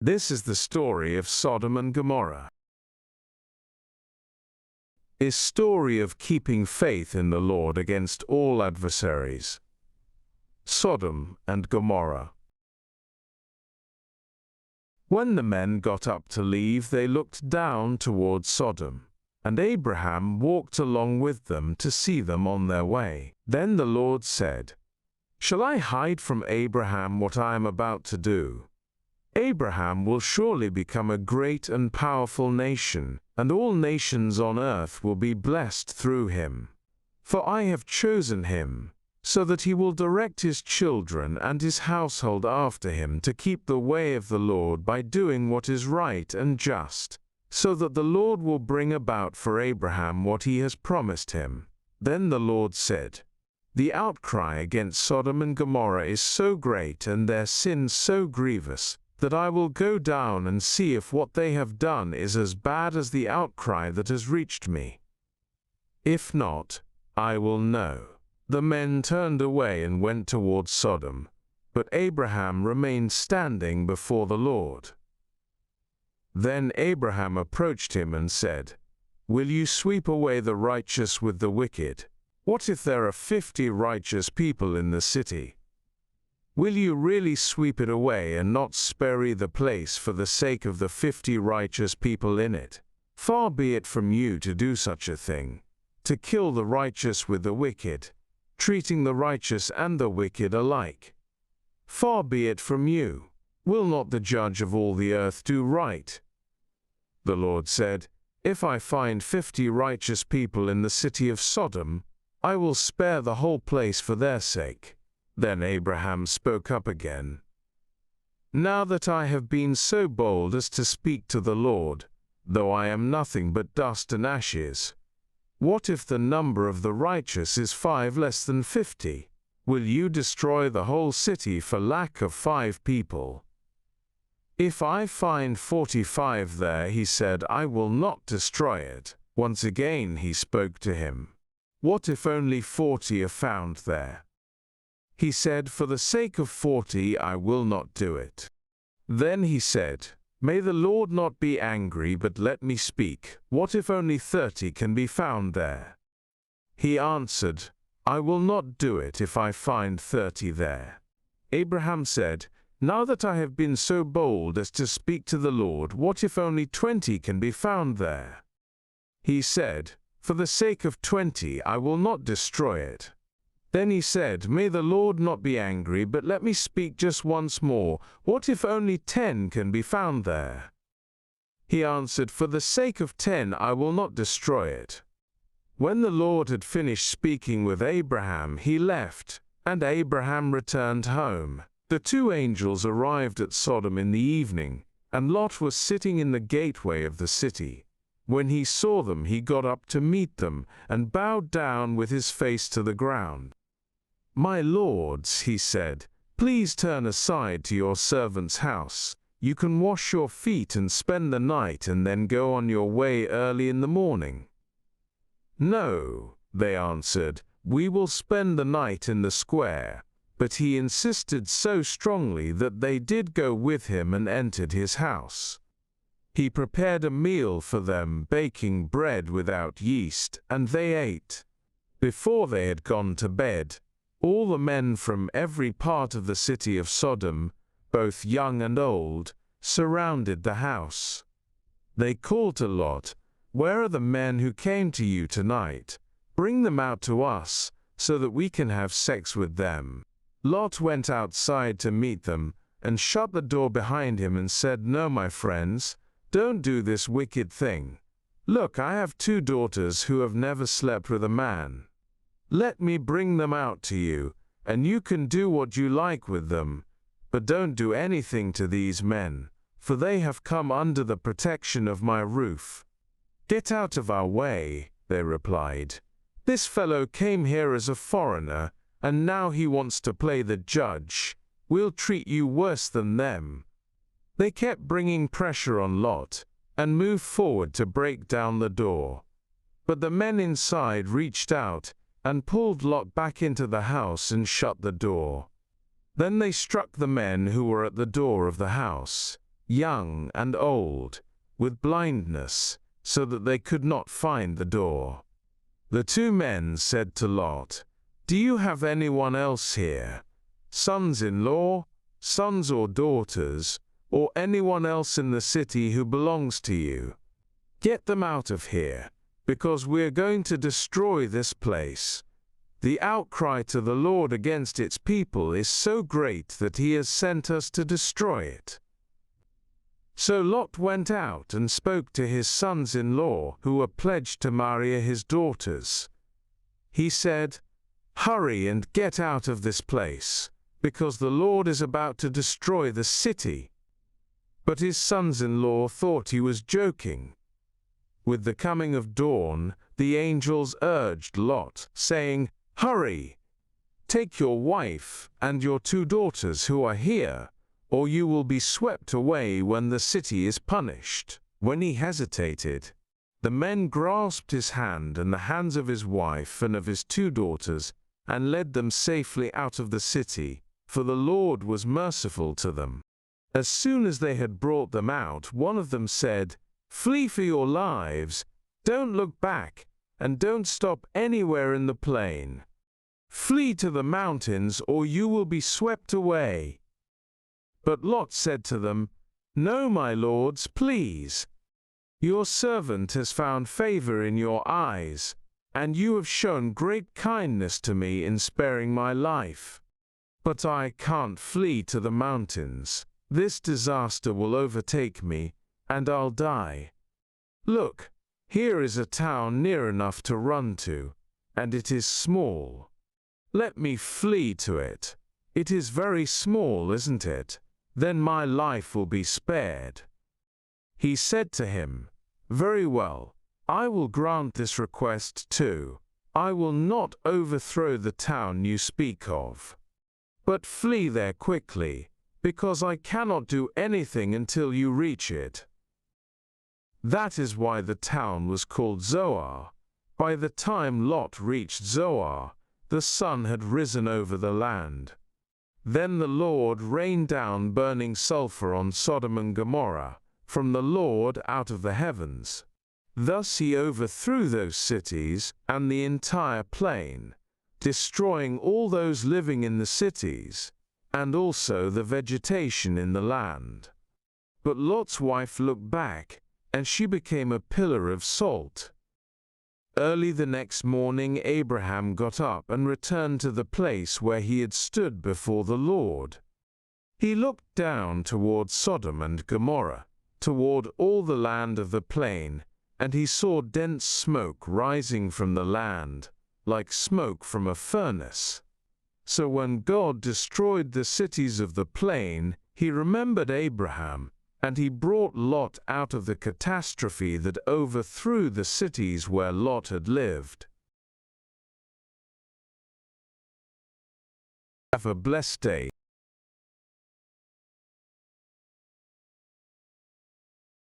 This is the story of Sodom and Gomorrah. A story of keeping faith in the Lord against all adversaries. Sodom and Gomorrah. When the men got up to leave, they looked down toward Sodom, and Abraham walked along with them to see them on their way. Then the Lord said, "Shall I hide from Abraham what I am about to do? Abraham will surely become a great and powerful nation, and all nations on earth will be blessed through him. For I have chosen him, so that he will direct his children and his household after him to keep the way of the Lord by doing what is right and just, so that the Lord will bring about for Abraham what he has promised him." Then the Lord said, "The outcry against Sodom and Gomorrah is so great and their sin so grievous, that I will go down and see if what they have done is as bad as the outcry that has reached me. If not, I will know." The men turned away and went towards Sodom, but Abraham remained standing before the Lord. Then Abraham approached him and said, "Will you sweep away the righteous with the wicked? What if there are 50 righteous people in the city? Will you really sweep it away and not spare the place for the sake of the 50 righteous people in it? Far be it from you to do such a thing, to kill the righteous with the wicked, treating the righteous and the wicked alike. Far be it from you. Will not the judge of all the earth do right?" The Lord said, "If I find 50 righteous people in the city of Sodom, I will spare the whole place for their sake." Then Abraham spoke up again. "Now that I have been so bold as to speak to the Lord, though I am nothing but dust and ashes, what if the number of the righteous is 5 less than 50? Will you destroy the whole city for lack of 5 people? If I find 45 there," he said, "I will not destroy it." Once again he spoke to him. "What if only 40 are found there?" He said, "For the sake of 40 I will not do it." Then he said, "May the Lord not be angry, but let me speak. What if only 30 can be found there?" He answered, "I will not do it if I find 30 there." Abraham said, "Now that I have been so bold as to speak to the Lord, what if only 20 can be found there?" He said, "For the sake of 20 I will not destroy it." Then he said, "May the Lord not be angry, but let me speak just once more. What if only 10 can be found there?" He answered, "For the sake of 10 I will not destroy it." When the Lord had finished speaking with Abraham, he left, and Abraham returned home. The 2 angels arrived at Sodom in the evening, and Lot was sitting in the gateway of the city. When he saw them, he got up to meet them, and bowed down with his face to the ground. "My lords," he said, "please turn aside to your servant's house. You can wash your feet and spend the night and then go on your way early in the morning." "No," they answered, "we will spend the night in the square." But he insisted so strongly that they did go with him and entered his house. He prepared a meal for them, baking bread without yeast, and they ate. Before they had gone to bed, all the men from every part of the city of Sodom, both young and old, surrounded the house. They called to Lot, "Where are the men who came to you tonight? Bring them out to us, so that we can have sex with them." Lot went outside to meet them, and shut the door behind him and said, "No, my friends, don't do this wicked thing. Look, I have 2 daughters who have never slept with a man. Let me bring them out to you, and you can do what you like with them, but don't do anything to these men, for they have come under the protection of my roof." "Get out of our way," they replied. "This fellow came here as a foreigner, and now he wants to play the judge. We'll treat you worse than them." They kept bringing pressure on Lot, and moved forward to break down the door. But the men inside reached out and pulled Lot back into the house and shut the door. Then they struck the men who were at the door of the house. young and old, with blindness, so that they could not find the door. The two men said to Lot, "Do you have anyone else here, sons-in-law, sons or daughters, or anyone else in the city who belongs to you? Get them out of here, because we're going to destroy this place. The outcry to the Lord against its people is so great that he has sent us to destroy it." So Lot went out and spoke to his sons-in-law who were pledged to marry his daughters. He said, "Hurry and get out of this place, because the Lord is about to destroy the city." But his sons-in-law thought he was joking. With the coming of dawn, the angels urged Lot, saying, "Hurry! Take your wife and your 2 daughters who are here, or you will be swept away when the city is punished." When he hesitated, the men grasped his hand and the hands of his wife and of his 2 daughters, and led them safely out of the city, for the Lord was merciful to them. As soon as they had brought them out, one of them said, "Flee for your lives, don't look back, and don't stop anywhere in the plain. Flee to the mountains, or you will be swept away." But Lot said to them, "No, my lords, please. Your servant has found favor in your eyes, and you have shown great kindness to me in sparing my life. But I can't flee to the mountains. This disaster will overtake me, and I'll die. Look, here is a town near enough to run to, and it is small. Let me flee to it. It is very small, isn't it? Then my life will be spared." He said to him, "Very well, I will grant this request too. I will not overthrow the town you speak of. But flee there quickly, because I cannot do anything until you reach it." That is why the town was called Zoar. By the time Lot reached Zoar, the sun had risen over the land. Then the Lord rained down burning sulfur on Sodom and Gomorrah, from the Lord out of the heavens. Thus he overthrew those cities and the entire plain, destroying all those living in the cities, and also the vegetation in the land. But Lot's wife looked back, and she became a pillar of salt. Early the next morning Abraham got up and returned to the place where he had stood before the Lord. He looked down toward Sodom and Gomorrah, toward all the land of the plain, and he saw dense smoke rising from the land, like smoke from a furnace. So when God destroyed the cities of the plain, he remembered Abraham, and he brought Lot out of the catastrophe that overthrew the cities where Lot had lived. Have a blessed day.